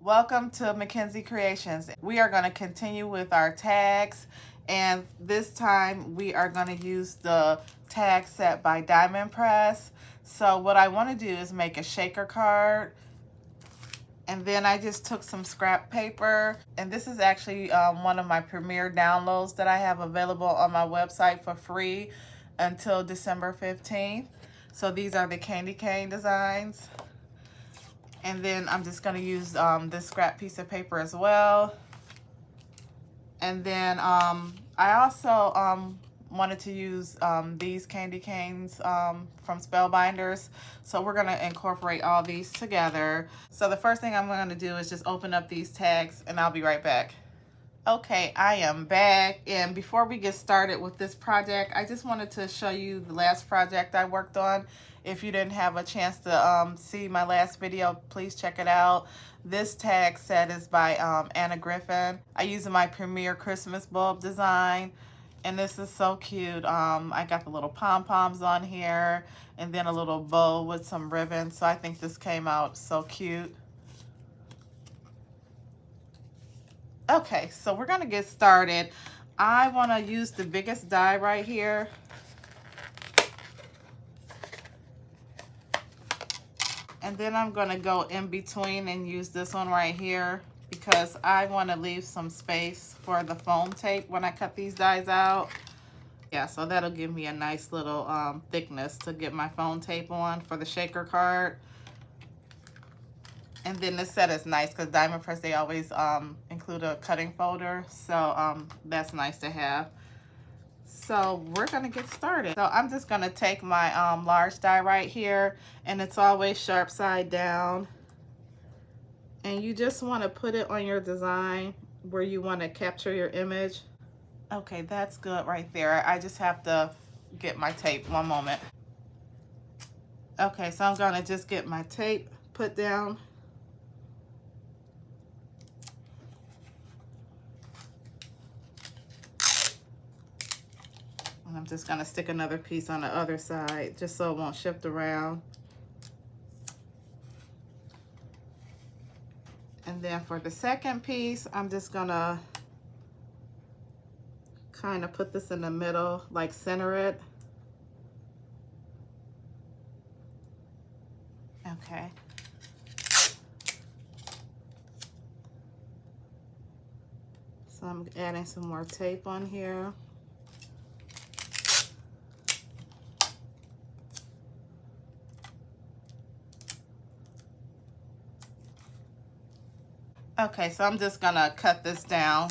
Welcome to Mackenzie Creations. We are going to continue with our tags, and this time we are going to use the tag set by Diamond Press. So what I want to do is make a shaker card, and then I just took some scrap paper, and this is actually one of my premier downloads that I have available on my website for free until December 15th. So these are the candy cane designs. And then I'm just going to use this scrap piece of paper as well. And then I also wanted to use these candy canes from Spellbinders. So we're going to incorporate all these together. So the first thing I'm going to do is just open up these tags, and I'll be right back. Okay, I am back, and before we get started with this project, I just wanted to show you the last project I worked on. If you didn't have a chance to see my last video, please check it out. This tag set is by Anna Griffin. I use my Premier Christmas bulb design, and this is so cute. I got the little pom-poms on here, and then a little bow with some ribbon, so I think this came out so cute. Okay, so we're gonna get started. I wanna use the biggest die right here. And then I'm gonna go in between and use this one right here because I wanna leave some space for the foam tape when I cut these dies out. Yeah, so that'll give me a nice little thickness to get my foam tape on for the shaker card. And then this set is nice because Diamond Press, they always include a cutting folder. So that's nice to have. So we're going to get started. So I'm just going to take my large die right here. And it's always sharp side down. And you just want to put it on your design where you want to capture your image. Okay, that's good right there. I just have to get my tape. One moment. Okay, so I'm going to just get my tape put down. I'm just going to stick another piece on the other side just so it won't shift around. And then for the second piece, I'm just going to kind of put this in the middle, like center it. Okay. So I'm adding some more tape on here. Okay, so I'm just gonna cut this down.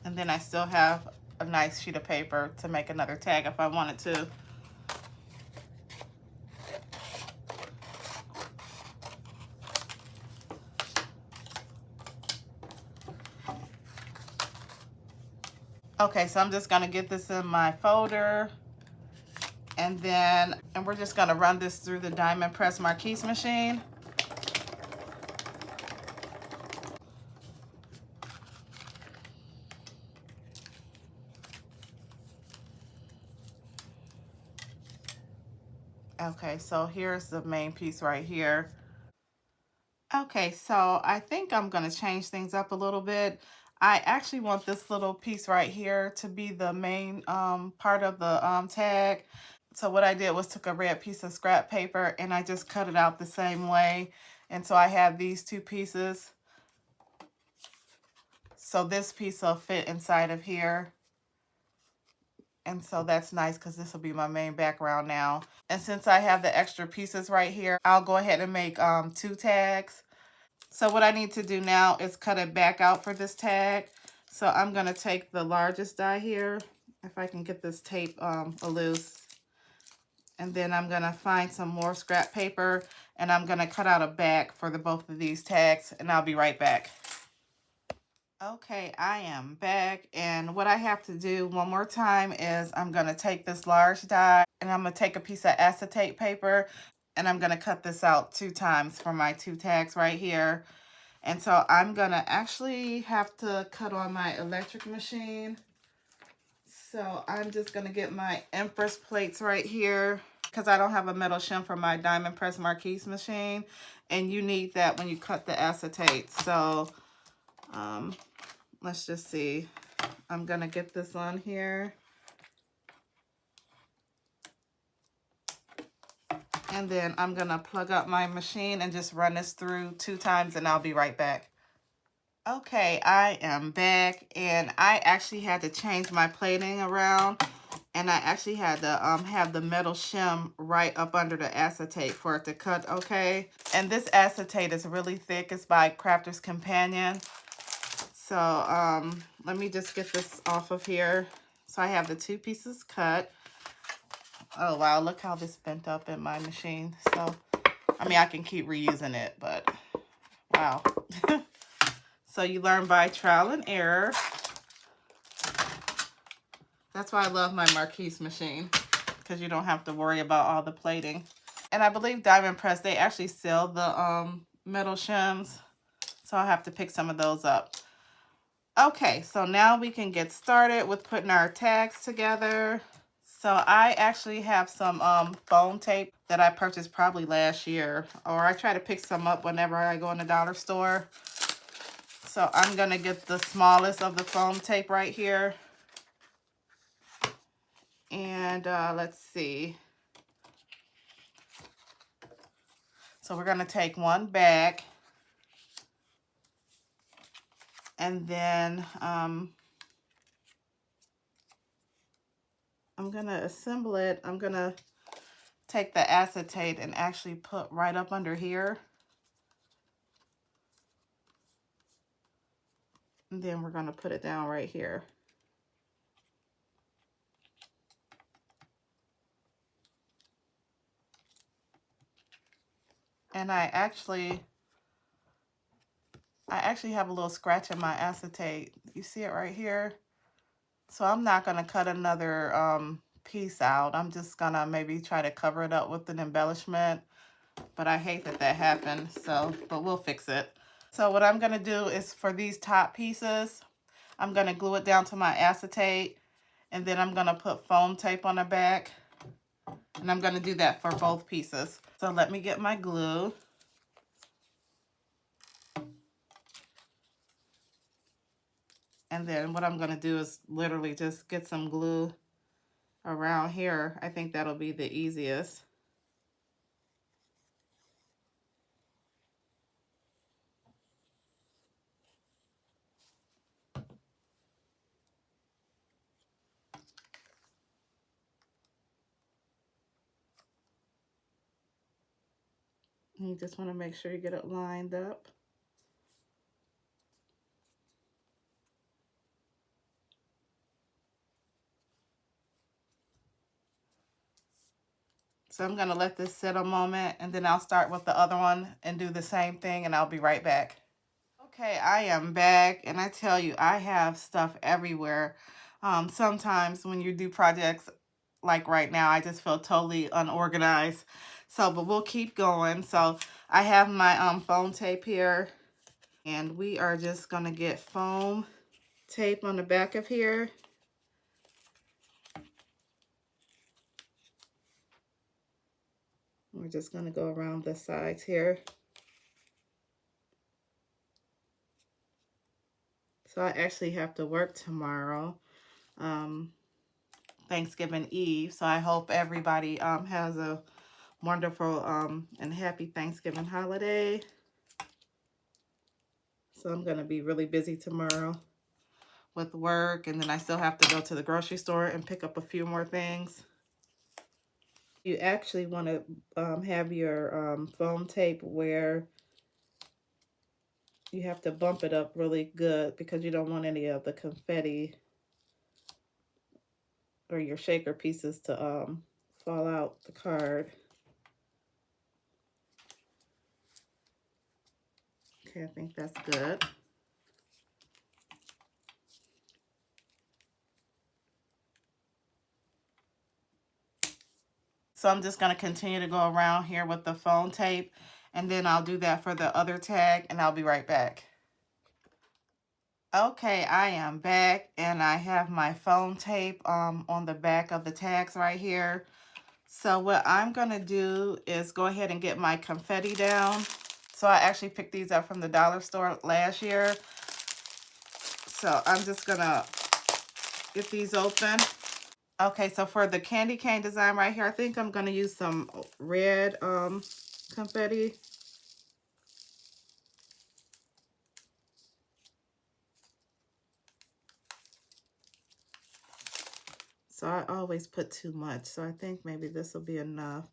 And then I still have a nice sheet of paper to make another tag if I wanted to. Okay, so I'm just gonna get this in my folder. And we're just gonna run this through the Diamond Press Marquise machine. Okay, so here's the main piece right here. Okay, so I think I'm gonna change things up a little bit. I actually want this little piece right here to be the main part of the tag. So what I did was took a red piece of scrap paper and I just cut it out the same way. And so I have these two pieces. So this piece will fit inside of here. And so that's nice because this will be my main background now. And since I have the extra pieces right here, I'll go ahead and make 2 tags. So what I need to do now is cut it back out for this tag. So I'm going to take the largest die here, if I can get this tape loose. And then I'm going to find some more scrap paper, and I'm going to cut out a back for both of these tags, and I'll be right back. Okay, I am back, and what I have to do one more time is I'm going to take this large die, and I'm going to take a piece of acetate paper, and I'm going to cut this out 2 times for my 2 tags right here. And so I'm going to actually have to cut on my electric machine. So I'm just gonna get my Empress plates right here because I don't have a metal shim for my diamond press marquise machine, and you need that when you cut the acetate. So let's just see. I'm gonna get this on here. And then I'm gonna plug up my machine and just run this through 2 times and I'll be right back. Okay, I am back, and I actually had to change my plating around, and I actually had to have the metal shim right up under the acetate for it to cut okay. And this acetate is really thick. It's by Crafter's Companion. So let me just get this off of here. So I have the 2 pieces cut. Oh wow, look how this bent up in my machine. So I mean, I can keep reusing it, but wow. So you learn by trial and error. That's why I love my Marquise machine, because you don't have to worry about all the plating. And I believe Diamond Press, they actually sell the metal shims, so I'll have to pick some of those up. Okay, so now we can get started with putting our tags together. So I actually have some foam tape that I purchased probably last year, or I try to pick some up whenever I go in the dollar store. So I'm gonna get the smallest of the foam tape right here. And let's see. So we're gonna take one bag, and then I'm gonna assemble it. I'm gonna take the acetate and actually put right up under here. And then we're gonna put it down right here. And I actually have a little scratch in my acetate. You see it right here? So I'm not gonna cut another piece out. I'm just gonna maybe try to cover it up with an embellishment. But I hate that that happened, so, but we'll fix it. So what I'm gonna do is for these top pieces, I'm gonna glue it down to my acetate, and then I'm gonna put foam tape on the back, and I'm gonna do that for both pieces. So let me get my glue. And then what I'm gonna do is literally just get some glue around here. I think that'll be the easiest. You just want to make sure you get it lined up. So I'm going to let this sit a moment, and then I'll start with the other one and do the same thing, and I'll be right back. Okay, I am back, and I tell you, I have stuff everywhere. Sometimes when you do projects like right now, I just feel totally unorganized. So, but we'll keep going. So I have my foam tape here, and we are just going to get foam tape on the back of here. We're just going to go around the sides here. So I actually have to work tomorrow, Thanksgiving Eve. So I hope everybody has a wonderful and happy Thanksgiving holiday. So I'm going to be really busy tomorrow with work, and then I still have to go to the grocery store and pick up a few more things. You actually want to have your foam tape where you have to bump it up really good, because you don't want any of the confetti or your shaker pieces to fall out the card. Okay, I think that's good. So I'm just going to continue to go around here with the foam tape, and then I'll do that for the other tag, and I'll be right back. Okay, I am back and I have my foam tape on the back of the tags right here. So what I'm gonna do is go ahead and get my confetti down. So I actually picked these up from the dollar store last year. So I'm just gonna get these open. Okay, so for the candy cane design right here, I think I'm gonna use some red confetti. So I always put too much, so I think maybe this will be enough.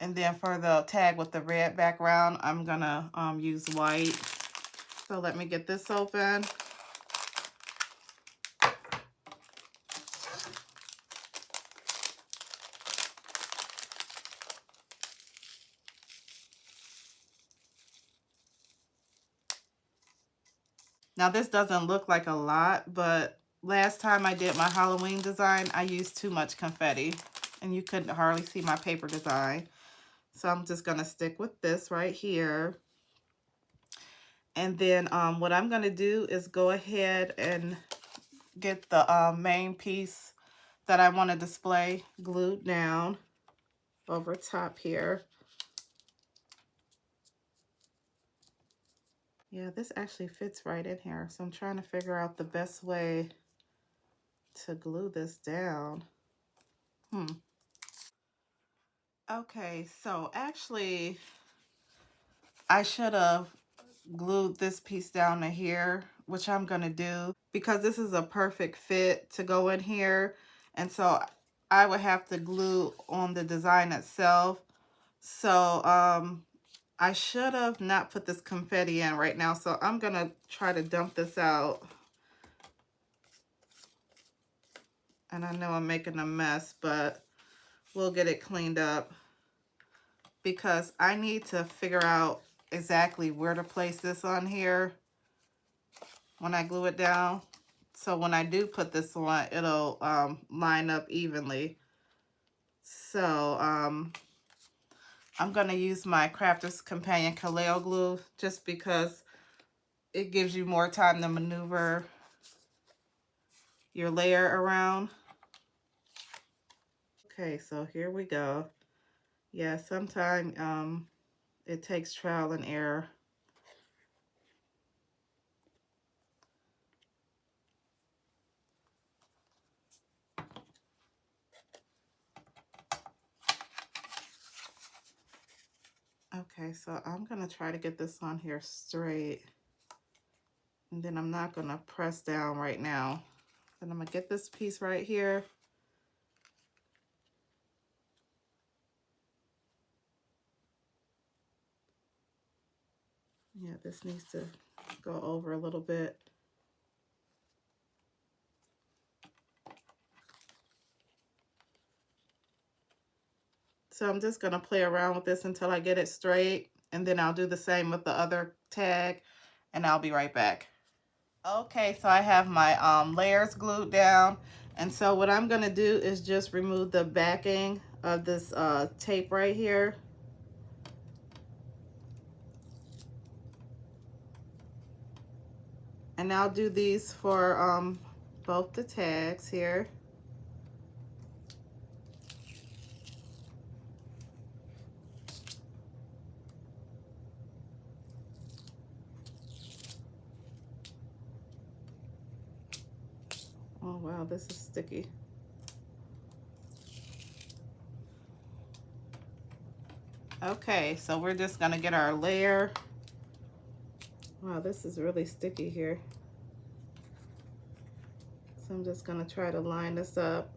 And then for the tag with the red background, I'm gonna use white. So let me get this open. Now this doesn't look like a lot, but last time I did my Halloween design, I used too much confetti and you couldn't hardly see my paper design. So I'm just gonna stick with this right here. And then what I'm gonna do is go ahead and get the main piece that I want to display glued down over top here. Yeah, this actually fits right in here. So I'm trying to figure out the best way to glue this down. Okay, so actually I should have glued this piece down to here, which I'm gonna do because this is a perfect fit to go in here. And so I would have to glue on the design itself. So I should have not put this confetti in right now. So I'm gonna try to dump this out. And I know I'm making a mess, but we'll get it cleaned up because I need to figure out exactly where to place this on here when I glue it down. So when I do put this on, it'll line up evenly. So I'm gonna use my Crafter's Companion Kaleo glue just because it gives you more time to maneuver your layer around. Okay, so here we go. Yeah, sometimes it takes trial and error. Okay, so I'm gonna try to get this on here straight. And then I'm not gonna press down right now. Then I'm gonna get this piece right here. Yeah, this needs to go over a little bit. So I'm just gonna play around with this until I get it straight, and then I'll do the same with the other tag, and I'll be right back. Okay, so I have my layers glued down, and so what I'm gonna do is just remove the backing of this tape right here. And I'll do these for both the tags here. Oh wow, this is sticky. Okay, so we're just gonna get our layer. Wow, this is really sticky here. So I'm just gonna try to line this up.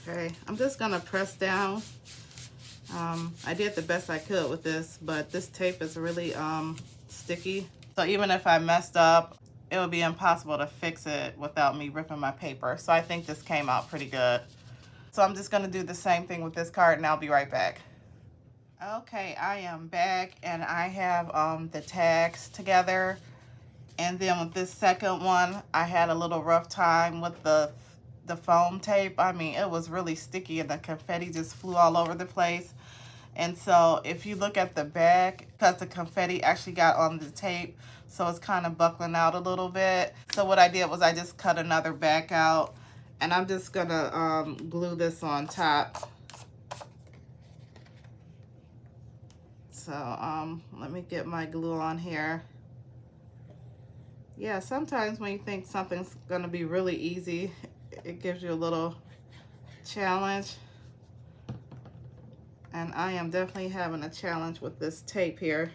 Okay, I'm just gonna press down. I did the best I could with this, but this tape is really sticky. So even if I messed up, it would be impossible to fix it without me ripping my paper. So I think this came out pretty good. So I'm just gonna do the same thing with this card and I'll be right back. Okay, I am back and I have the tags together. And then with this second one, I had a little rough time with the foam tape. I mean, it was really sticky and the confetti just flew all over the place. And so if you look at the back, because the confetti actually got on the tape, so it's kind of buckling out a little bit. So what I did was I just cut another back out, and I'm just gonna glue this on top. So let me get my glue on here. Yeah, sometimes when you think something's gonna be really easy, it gives you a little challenge. And I am definitely having a challenge with this tape here.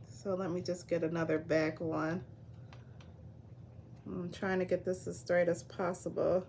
So let me just get another back one. I'm trying to get this as straight as possible.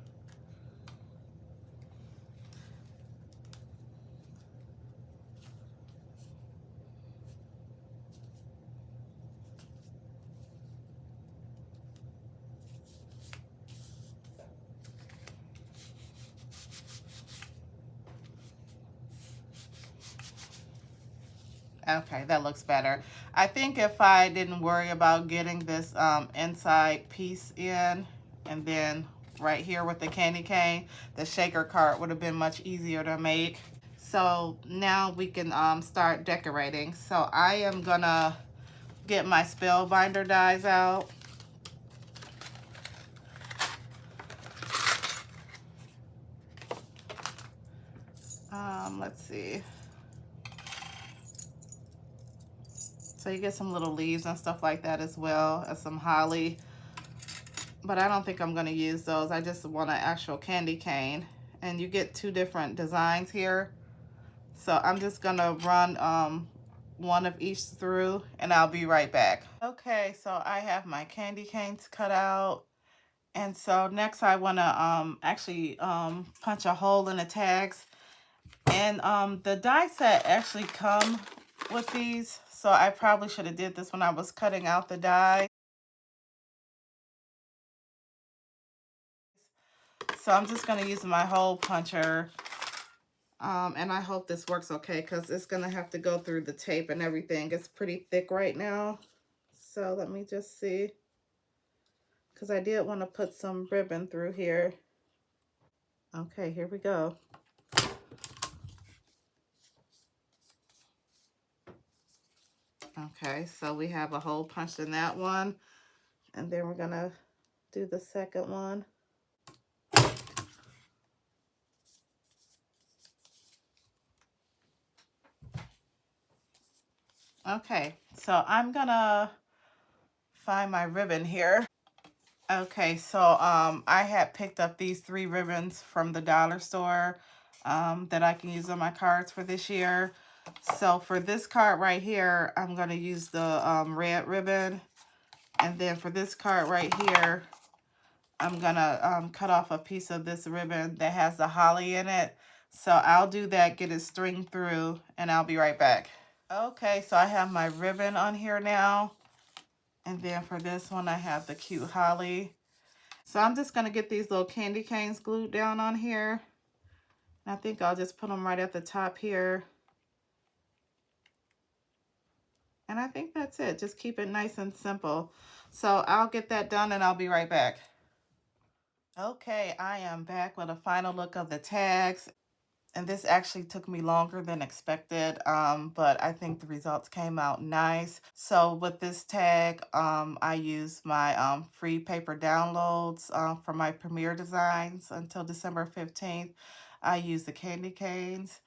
Okay, that looks better. I think if I didn't worry about getting this inside piece in, and then right here with the candy cane, the shaker card would have been much easier to make. So now we can start decorating. So I am gonna get my spellbinder dies out. Let's see. So you get some little leaves and stuff like that as well as some holly. But I don't think I'm going to use those. I just want an actual candy cane. And you get two different designs here. So I'm just going to run one of each through and I'll be right back. Okay, so I have my candy canes cut out. And so next I want to actually punch a hole in the tags. And the die set actually come with these. So I probably should have did this when I was cutting out the die. So I'm just going to use my hole puncher. And I hope this works okay because it's going to have to go through the tape and everything. It's pretty thick right now. So let me just see. Because I did want to put some ribbon through here. Okay, here we go. Okay, so we have a hole punched in that one. And then we're going to do the second one. Okay, so I'm going to find my ribbon here. Okay, so I had picked up these 3 ribbons from the dollar store that I can use on my cards for this year. So for this card right here, I'm going to use the red ribbon. And then for this card right here, I'm going to cut off a piece of this ribbon that has the holly in it. So I'll do that, get it stringed through, and I'll be right back. Okay, so I have my ribbon on here now. And then for this one, I have the cute holly. So I'm just going to get these little candy canes glued down on here. And I think I'll just put them right at the top here. And I think that's it. Just keep it nice and simple. So I'll get that done and I'll be right back. Okay, I am back with a final look of the tags. And this actually took me longer than expected, but I think the results came out nice. So with this tag, I used my free paper downloads for my premiere designs until December 15th. I used the candy canes.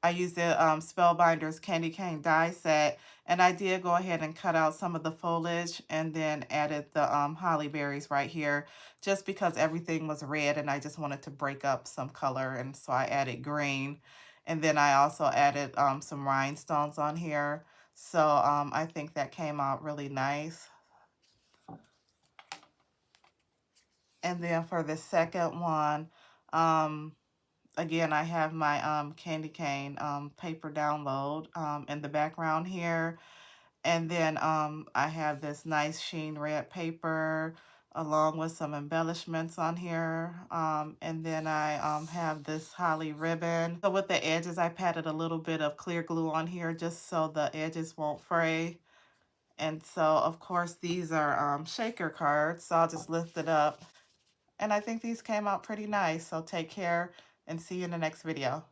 I used the Spellbinders candy cane die set, and I did go ahead and cut out some of the foliage and then added the holly berries right here just because everything was red and I just wanted to break up some color, and so I added green. And then I also added some rhinestones on here. So I think that came out really nice. And then for the second one, again, I have my candy cane paper download in the background here. And then I have this nice sheen red paper along with some embellishments on here. And then I have this holly ribbon. So with the edges, I patted a little bit of clear glue on here just so the edges won't fray. And so, of course, these are shaker cards. So I'll just lift it up. And I think these came out pretty nice. So take care and see you in the next video.